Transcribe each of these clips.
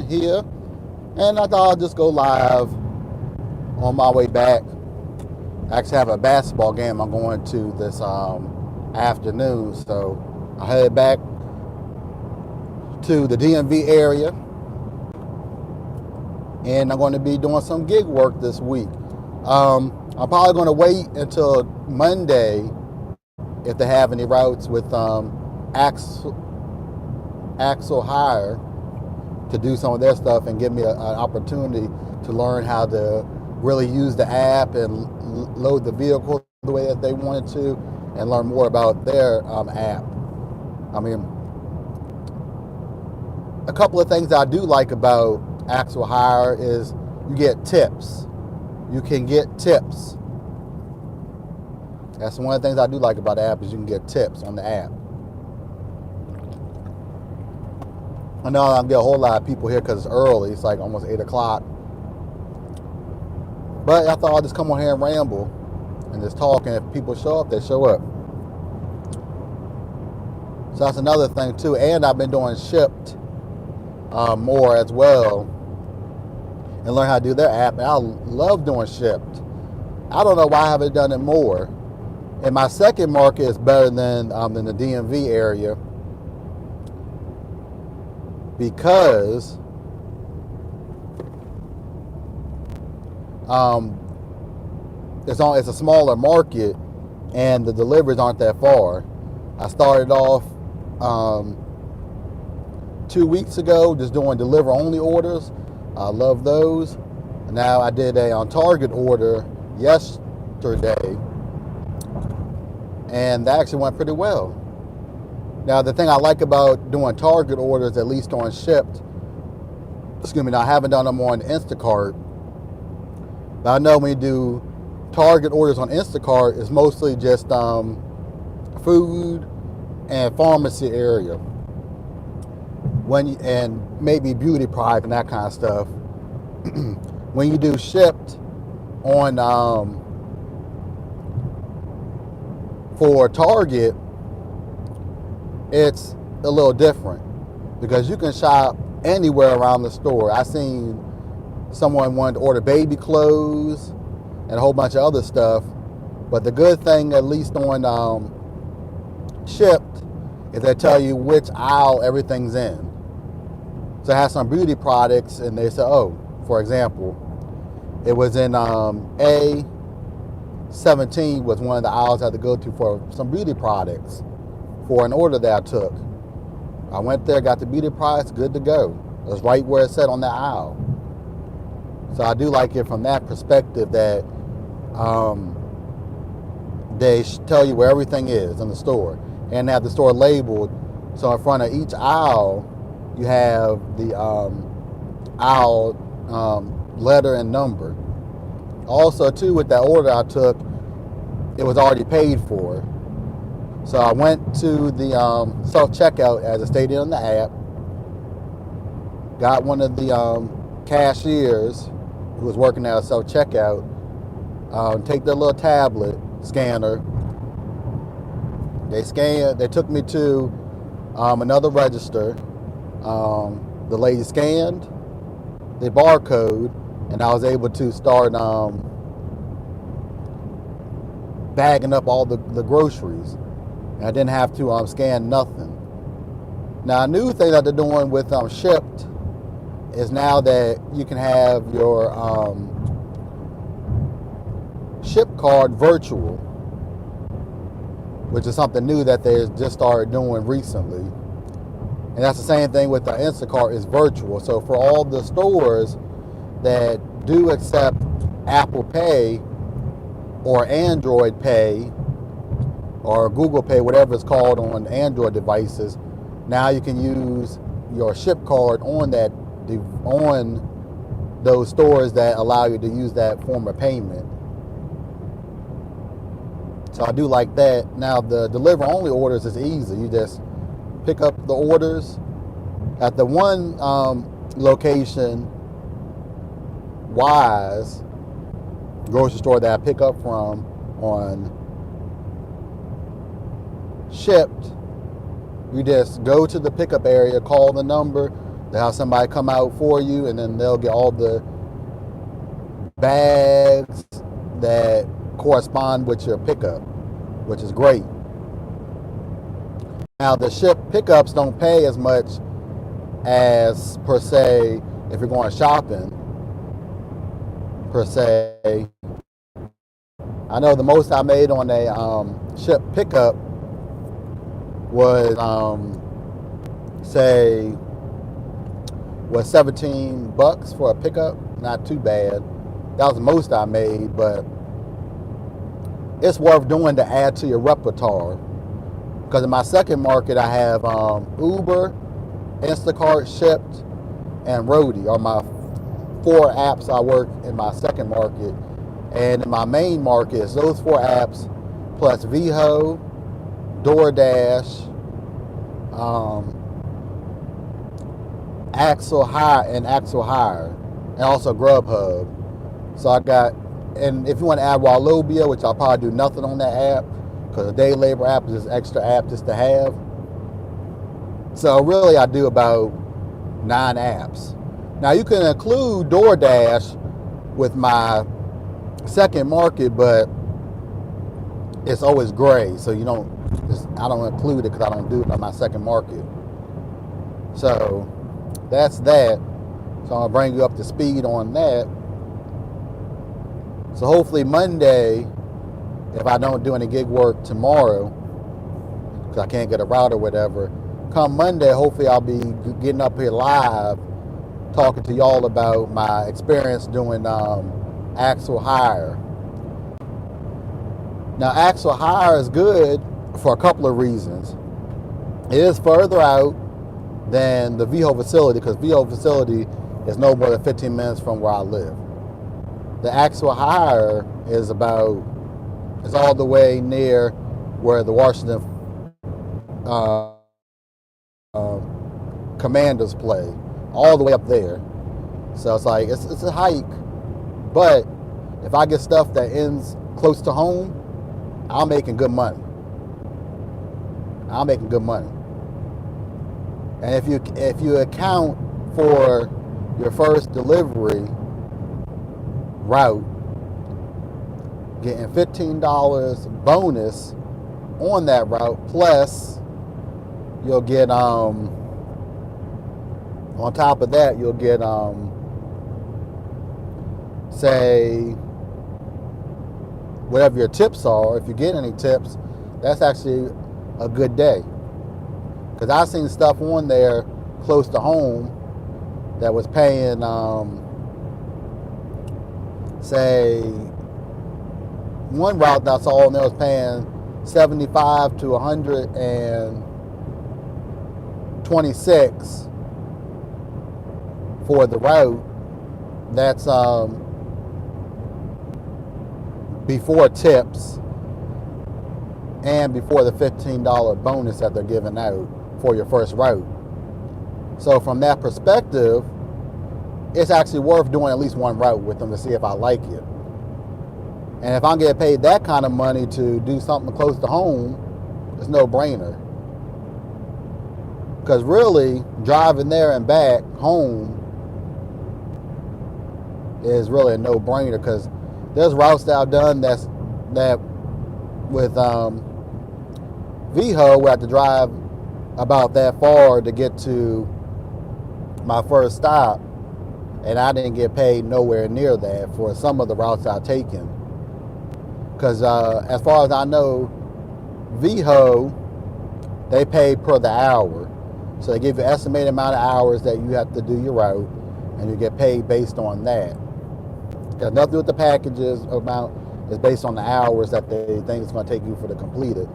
here, and I thought I'd just go live on my way back. I actually have a basketball game I'm going to this afternoon, so I head back to the DMV area, and I'm going to be doing some gig work this week. I'm probably going to wait until Monday if they have any routes with AxleHire to do some of their stuff and give me an opportunity to learn how to really use the app and load the vehicle the way that they wanted to, and learn more about their app. I mean, a couple of things I do like about AxleHire is you get tips. You can get tips. That's one of the things I do like about the app, is you can get tips on the app. I know I'm getting a whole lot of people here because it's early. It's like almost 8 o'clock. But I thought I'd just come on here and ramble and just talk, and if people show up, they show up. So that's another thing too. And I've been doing ShipT more as well, and learn how to do their app. And I love doing ShipT. I don't know why I haven't done it more. And my second market is better than the DMV area, because it's a smaller market and the deliveries aren't that far. I started off 2 weeks ago just doing deliver only orders. I love those. Now I did a on Target order yesterday, and that actually went pretty well. Now the thing I like about doing Target orders, at least on ShipT, now I haven't done them on Instacart, but I know when you do Target orders on Instacart, it's mostly just food and pharmacy area, and maybe beauty product and that kind of stuff. When you do ShipT on for Target, it's a little different because you can shop anywhere around the store. I seen someone wanted to order baby clothes and a whole bunch of other stuff, but the good thing, at least on ShipT, is they tell you which aisle everything's in. So it has some beauty products, and they say, oh, for example, it was in A17 was one of the aisles I had to go to for some beauty products for an order that I took. I went there, got the beauty products, good to go. It was right where it said on that aisle. So I do like it from that perspective, that they tell you where everything is in the store, and they have the store labeled. So in front of each aisle, you have the aisle letter and number. Also, too, with that order I took, it was already paid for. So I went to the self-checkout, as it stated on the app, got one of the cashiers who was working at a self-checkout, take their little tablet scanner. They took me to another register. The lady scanned the barcode, and I was able to start bagging up all the groceries. And I didn't have to scan nothing. Now, a new thing that they're doing with ShipT is now that you can have your ship card virtual, which is something new that they just started doing recently. And that's the same thing with the Instacart, is virtual. So for all the stores that do accept Apple Pay or Android Pay or Google Pay, whatever it's called on Android devices, now you can use your ship card on those stores that allow you to use that form of payment. So I do like that. Now the deliver only orders is easy. You just pick up the orders at the one location, Wise grocery store, that I pick up from on ShipT. You just go to the pickup area, call the number. They have somebody come out for you, and then they'll get all the bags that correspond with your pickup, which is great. Now, the ship pickups don't pay as much as, per se, if you're going shopping, per se. I know the most I made on a ship pickup was, say, was $17 for a pickup. Not too bad. That was the most I made, but it's worth doing to add to your repertoire. Because in my second market, I have Uber, Instacart, ShipT, and Roadie are my 4 apps I work in my second market. And in my main market, it's those 4 apps plus Veho, DoorDash, AxleHire, and also Grubhub. So I got, and if you want to add Wallobia, which I'll probably do nothing on that app, because the day labor app is just extra app just to have. So really I do about 9 apps. Now you can include DoorDash with my second market, but it's always gray, so you don't, I don't include it because I don't do it on my second market. So that's that. So I'll bring you up to speed on that. So hopefully Monday, if I don't do any gig work tomorrow, because I can't get a route or whatever, come Monday, hopefully I'll be getting up here live, talking to y'all about my experience doing AxleHire. Now, AxleHire is good for a couple of reasons. It is further out than the Veho facility, because Veho facility is no more than 15 minutes from where I live. The AxleHire is all the way near where the Washington Commanders play, all the way up there. So it's like, it's a hike, but if I get stuff that ends close to home, I'm making good money. I'm making good money. And if you account for your first delivery route, getting $15 bonus on that route, plus you'll get on top of that you'll get say whatever your tips are. If you get any tips, that's actually a good day, because I've seen stuff on there close to home that was paying say one route that's all in there was paying 75 to 126 for the route. That's before tips and before the $15 bonus that they're giving out for your first route. So from that perspective, it's actually worth doing at least one route with them to see if I like it. And if I'm getting paid that kind of money to do something close to home, it's no brainer. Because really, driving there and back home is really a no brainer, because there's routes that I've done that with Veho, where I have to drive about that far to get to my first stop, and I didn't get paid nowhere near that for some of the routes I've taken. Because as far as I know, Veho, they pay per the hour. So they give you an estimated amount of hours that you have to do your route, and you get paid based on that. It has nothing to do with the packages amount. It's based on the hours that they think it's going to take you for to complete it.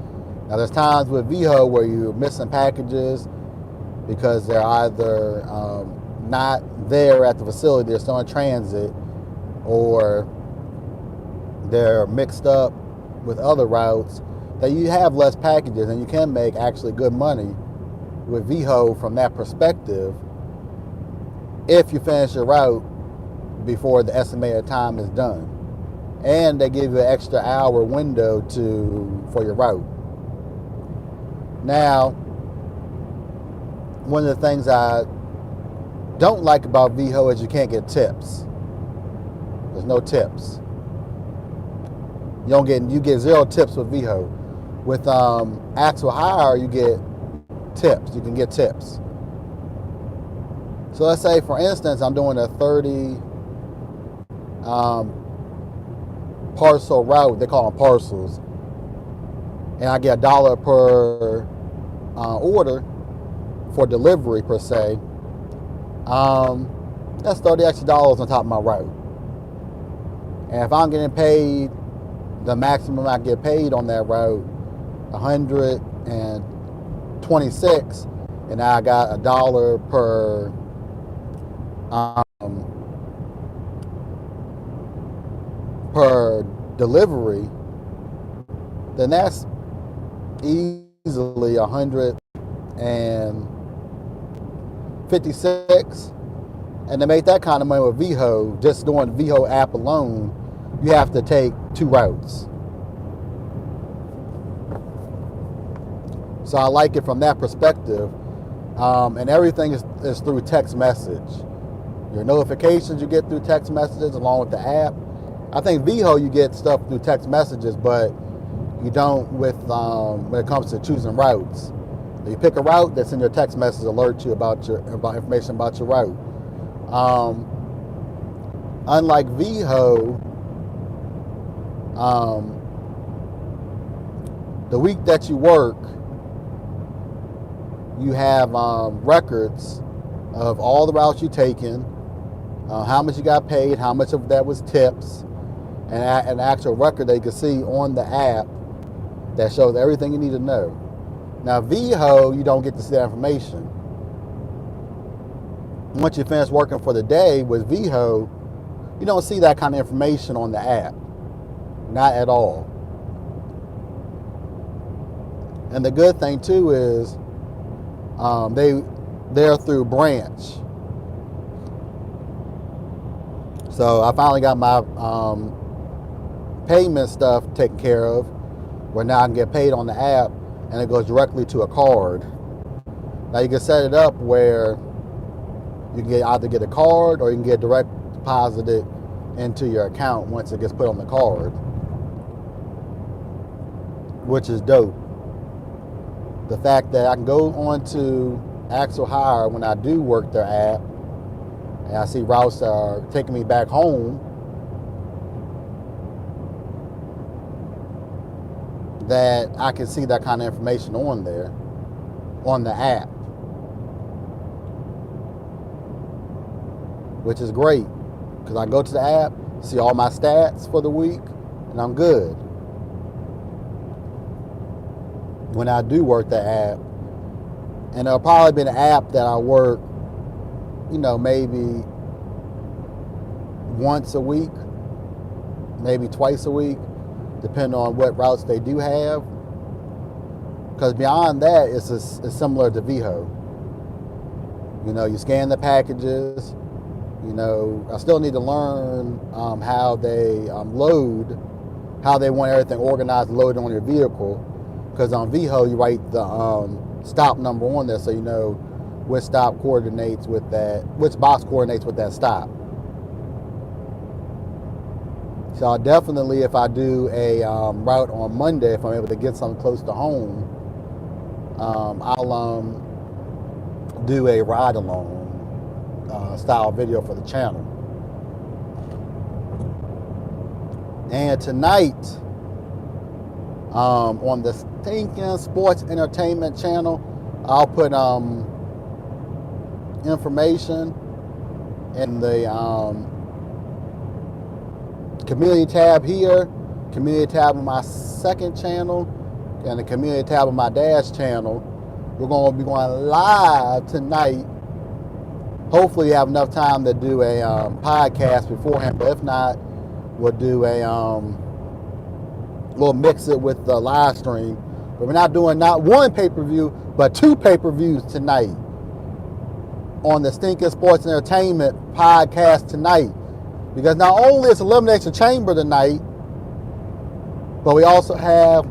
Now, there's times with Veho where you're missing packages because they're either not there at the facility, they're still in transit, or they're mixed up with other routes, that you have less packages and you can make actually good money with Veho from that perspective if you finish your route before the estimated time is done. And they give you an extra hour window for your route. Now, one of the things I don't like about VHO is you can't get tips. There's no tips. You get 0 tips with VHO. With AxleHire, you get tips. You can get tips. So let's say, for instance, I'm doing a 30 parcel route. They call them parcels, and I get $1 per order for delivery per se. That's $30 extra on top of my route. And if I'm getting paid the maximum I get paid on that route, 126, and I got $1 per delivery, then that's easily 156. And to make that kind of money with VHO, just doing the VHO app alone, you have to take 2 routes. So I like it from that perspective. And everything is through text message. Your notifications you get through text messages along with the app. I think VHO you get stuff through text messages, but you don't with when it comes to choosing routes. You pick a route, that's in your text message, alert you about information about your route. Unlike VHO, the week that you work, you have records of all the routes you've taken, how much you got paid, how much of that was tips, and an actual record that you can see on the app that shows everything you need to know. Now VHO, you don't get to see that information. Once you finish working for the day with VHO, you don't see that kind of information on the app. Not at all. And the good thing too is they're through branch. So I finally got my payment stuff taken care of, where now I can get paid on the app and it goes directly to a card. Now you can set it up where you can either get a card or you can get direct deposited into your account once it gets put on the card, which is dope. The fact that I can go on to AxleHire when I do work their app and I see routes that are taking me back home, that I can see that kind of information on there, on the app, which is great because I go to the app, see all my stats for the week, and I'm good. When I do work the app, and it'll probably be an app that I work, maybe once a week, maybe twice a week, depending on what routes they do have. Because beyond that, it's similar to VHO. You scan the packages. I still need to learn how they load, how they want everything organized, loaded on your vehicle. Because on VHO, you write the stop number on there, so you know which stop coordinates with that, which box coordinates with that stop. So I'll definitely, if I do a route on Monday, if I'm able to get something close to home, I'll do a ride-along style video for the channel. And tonight, on the Stinking Sports Entertainment channel, I'll put information in the community tab here, community tab on my second channel, and the community tab on my dad's channel. We're going to be going live tonight. Hopefully you have enough time to do a podcast beforehand, but if not, we'll do we'll mix it with the live stream. But we're not doing not one pay-per-view, but 2 pay-per-views tonight on the Stinking Sports Entertainment podcast tonight. Because not only is Elimination Chamber tonight, but we also have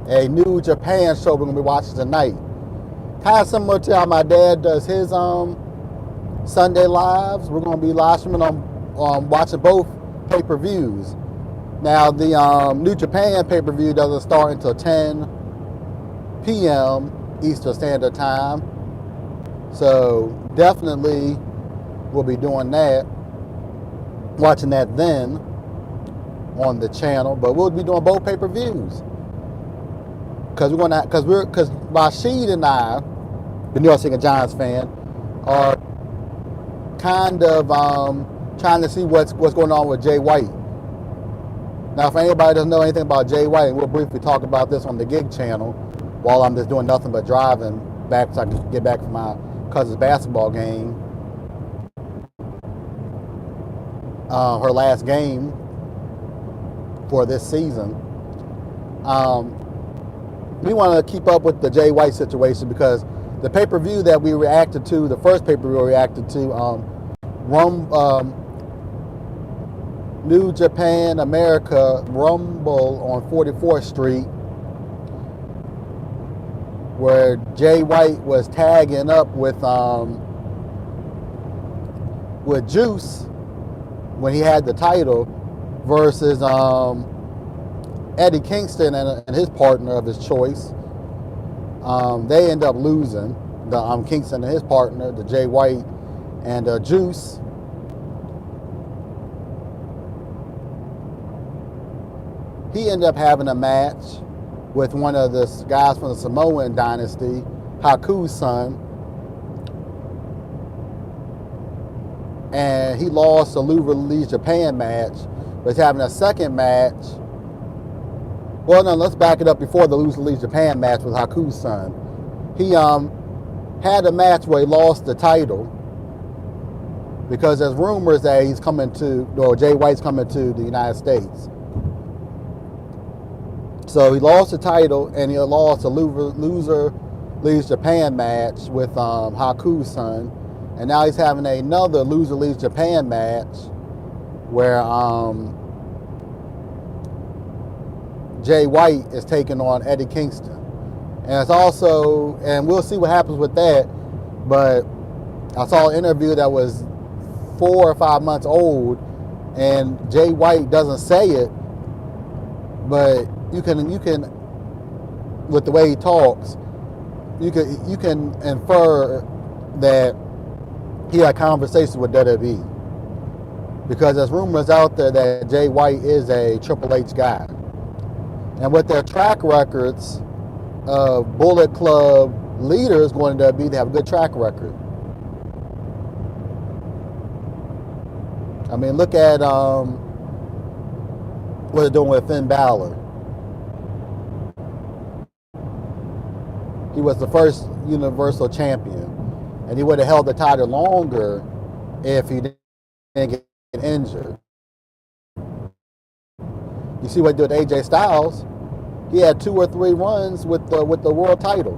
a New Japan show we're going to be watching tonight. Kind of similar to how my dad does his Sunday lives. We're going to be live streaming on watching both pay-per-views. Now, the New Japan pay-per-view doesn't start until 10 p.m. Eastern Standard Time. So definitely we'll be doing that, watching that then on the channel. But we'll be doing both pay-per-views because Rashid and I, the New York City Giants fan, are kind of trying to see what's going on with Jay White. Now, if anybody doesn't know anything about Jay White, we'll briefly talk about this on the Gig channel while I'm just doing nothing but driving back so I can get back from my cousin's basketball game. Her last game for this season. We want to keep up with the Jay White situation because the pay-per-view that we reacted to, the first pay-per-view we reacted to, New Japan America Rumble on 44th Street, where Jay White was tagging up with Juice when he had the title versus Eddie Kingston and his partner of his choice. They end up losing. The Kingston and his partner, the Jay White and Juice. He ended up having a match with one of the guys from the Samoan dynasty, Haku's son. And he lost the Luva Lee's Japan match, but he's having a second match. Well, no, let's back it up before the Luva Lee's Japan match with Haku's son. He had a match where he lost the title because there's rumors that he's coming to, or Jay White's coming to the United States. So he lost the title and he lost the loser leaves Japan match with Haku's son. And now he's having another loser leaves Japan match where Jay White is taking on Eddie Kingston. And it's also, and we'll see what happens with that, but I saw an interview that was 4 or 5 months old and Jay White doesn't say it, but you can with the way he talks, you can infer that he had conversations with WWE because there's rumors out there that Jay White is a Triple H guy, and with their track records of Bullet Club leaders going to WWE, they have a good track record. I mean, look at what they're doing with Finn Balor. He was the first Universal Champion, and he would have held the title longer if he didn't get injured. You see what he did with AJ Styles? He had 2 or 3 runs with the world title.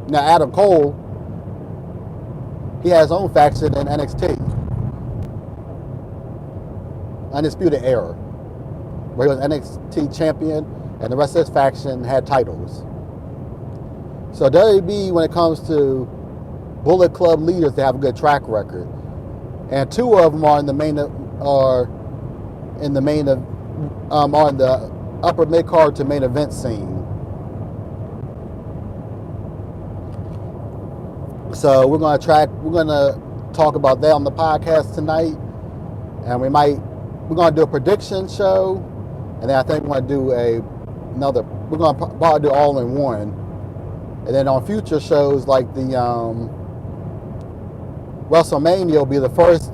Now Adam Cole, he has his own faction in NXT, Undisputed Era, where he was NXT champion. And the rest of his faction had titles. So WWE, when it comes to Bullet Club leaders, they have a good track record. And 2 of them are in the upper mid card to main event scene. So we're gonna talk about that on the podcast tonight, and we're gonna do a prediction show, and then I think we're gonna do we're going to probably do all in one. And then on future shows like the WrestleMania will be the first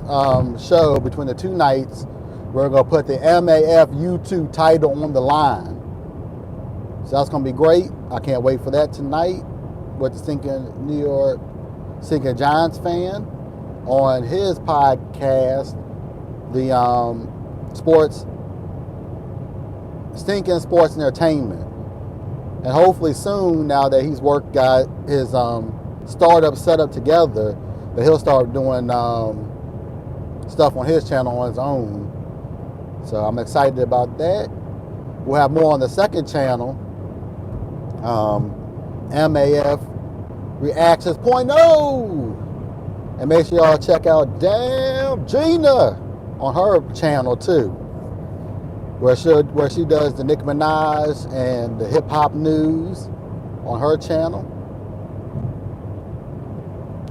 show between the 2 nights. We're going to put the MAF U2 title on the line. So that's going to be great. I can't wait for that tonight with the New York City Giants fan on his podcast, the Stinking Sports Entertainment. And hopefully soon, now that he's got his startup set up together, that he'll start doing stuff on his channel on his own. So I'm excited about that. We'll have more on the second channel, MAF Reactions point oh. And make sure y'all check out Damn Gina on her channel too, where she does the Nicki Minaj and the hip hop news on her channel.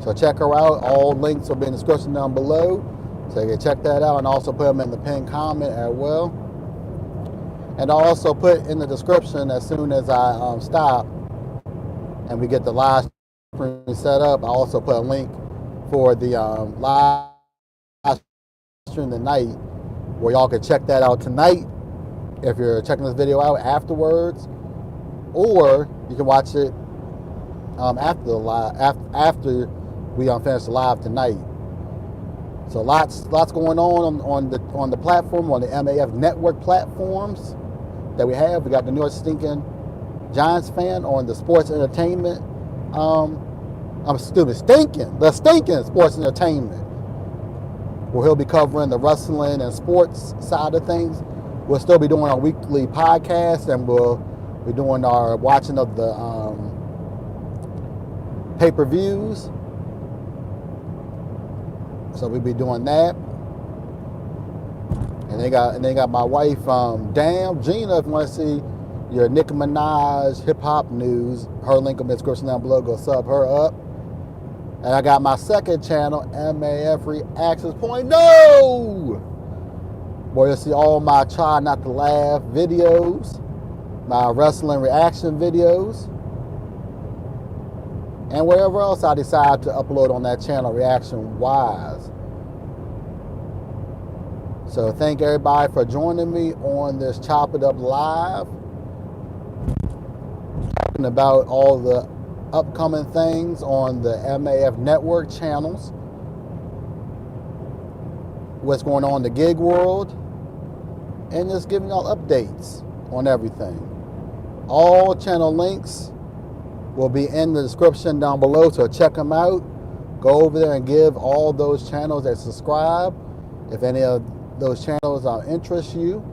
So check her out. All links will be in the description down below, so you can check that out, and also put them in the pinned comment as well. And I'll also put in the description as soon as I stop and we get the live stream set up. I'll also put a link for the live stream tonight, where y'all can check that out tonight if you're checking this video out afterwards, or you can watch it after the live, after we finish the live tonight. So lots going on the platform, on the MAF network platforms that we have. We got the New York Stinking Giants fan on the sports entertainment. The Stinking Sports Entertainment, where he'll be covering the wrestling and sports side of things. We'll still be doing our weekly podcast, and we'll be doing our watching of the pay-per-views. So we'll be doing that. And they got my wife, Damn Gina. If you want to see your Nicki Minaj hip hop news, her link will be in the description down below. Go sub her up. And I got my second channel, MAF Reactions point no, where you'll see all my try not to laugh videos, my wrestling reaction videos, and whatever else I decide to upload on that channel reaction wise. So thank everybody for joining me on this Chop It Up Live, talking about all the upcoming things on the MAF network channels, what's going on in the gig world, and just giving y'all updates on everything. All channel links will be in the description down below, so check them out. Go over there and give all those channels that subscribe if any of those channels interest you.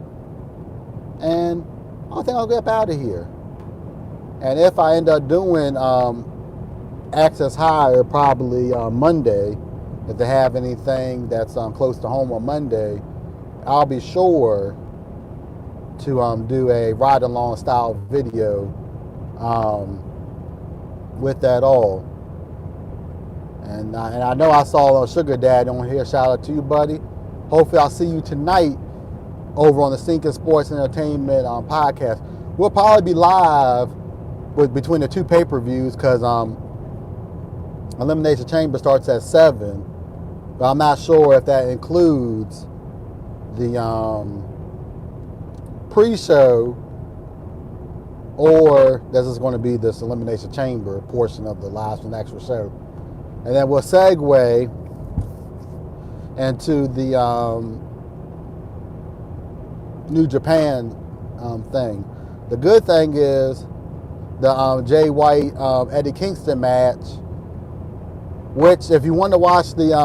And I think I'll get out of here. And if I end up doing AxleHire probably Monday, if they have anything that's close to home on Monday, I'll be sure to do a ride-along style video with that all. And I know I saw Sugar Dad on here. Shout out to you, buddy. Hopefully I'll see you tonight over on the Stinking Sports Entertainment podcast. We'll probably be live between the two pay-per-views, because Elimination Chamber starts at 7, but I'm not sure if that includes the pre-show, or this is going to be this Elimination Chamber portion of the live from the actual show. And then we'll segue into the New Japan thing. The good thing is the Jay White Eddie Kingston match, which if you want to watch the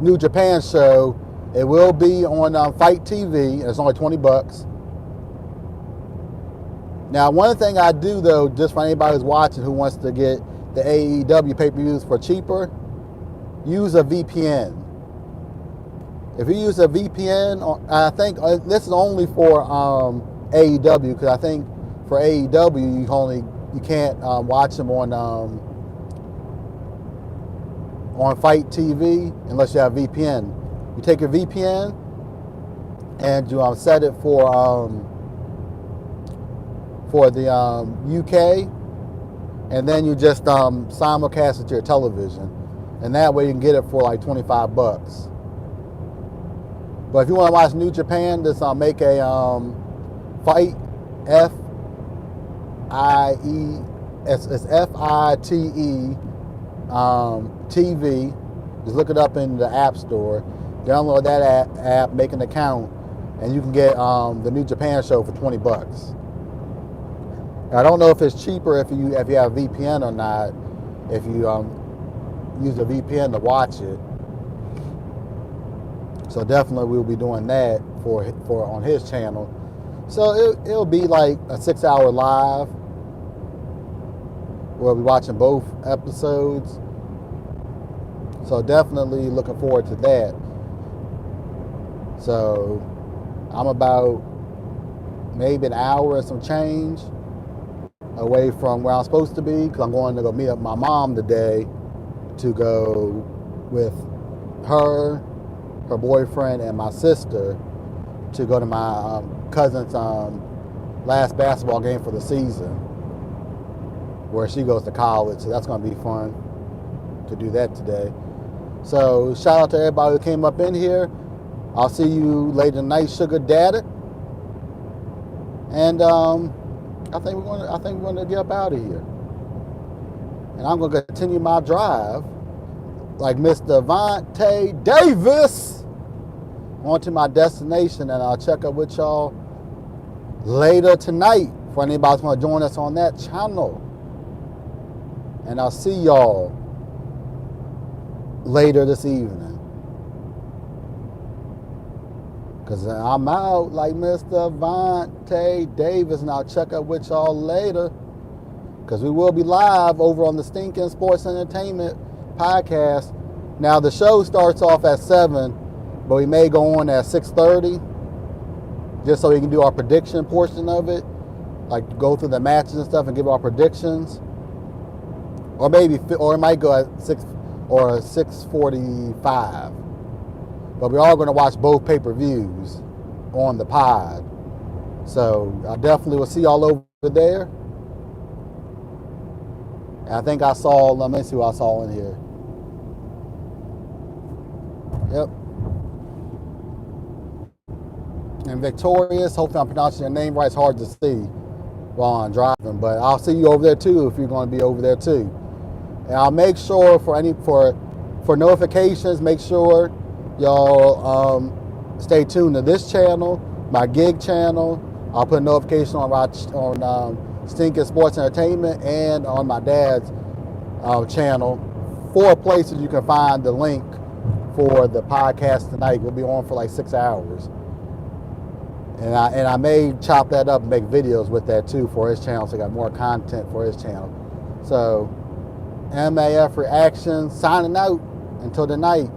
New Japan show, it will be on Fight TV. It's only $20. Now, one thing I do though, just for anybody who's watching who wants to get the AEW pay-per-views for cheaper, use a VPN. If you use a VPN, I think this is only for AEW, because I think for AEW you can't watch them on Fight TV unless you have VPN. You take your VPN and you set it for the UK, and then you just simulcast it to your television, and that way you can get it for like $25. But if you want to watch New Japan, just make a Fight F-I-E, it's F-I-T-E TV. Just look it up in the App Store. Download that app, make an account, and you can get the New Japan show for $20. I don't know if it's cheaper if you have VPN or not, if you use a VPN to watch it. So definitely we'll be doing that for on his channel. So it'll be like a 6-hour live. We'll be watching both episodes. So definitely looking forward to that. So I'm about maybe an hour and some change away from where I'm supposed to be, because I'm going to go meet up my mom today to go with her boyfriend, and my sister to go to my cousin's last basketball game for the season, where she goes to college. So that's going to be fun to do that today. So shout out to everybody who came up in here. I'll see you later tonight, Sugar Daddy. And I think we're going to get up out of here. And I'm going to continue my drive like Mr. Vontae Davis on to my destination, and I'll check up with y'all later tonight for anybody who's going to join us on that channel. And I'll see y'all later this evening. Because I'm out like Mr. Vontae Davis, and I'll check up with y'all later. Because we will be live over on the Stinking Sports Entertainment podcast. Now, the show starts off at 7, but we may go on at 6:30, just so we can do our prediction portion of it. Like, go through the matches and stuff and give our predictions. Or it might go at 6:45. But we're all going to watch both pay-per-views on the pod. So I definitely will see y'all over there. And I think I saw, let me see what I saw in here. Yep. And Victorious, hopefully I'm pronouncing your name right. It's hard to see while I'm driving. But I'll see you over there too if you're going to be over there too. And I'll make sure for notifications, make sure y'all stay tuned to this channel, my gig channel. I'll put a notification on Stinking Sports Entertainment and on my dad's channel. 4 places you can find the link for the podcast tonight. We'll be on for like 6 hours. And I may chop that up and make videos with that too for his channel, so I got more content for his channel. So MAF Reactions signing out until tonight.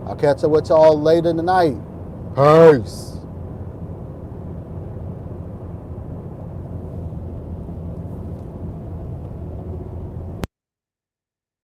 I'll catch up with y'all later tonight. Peace.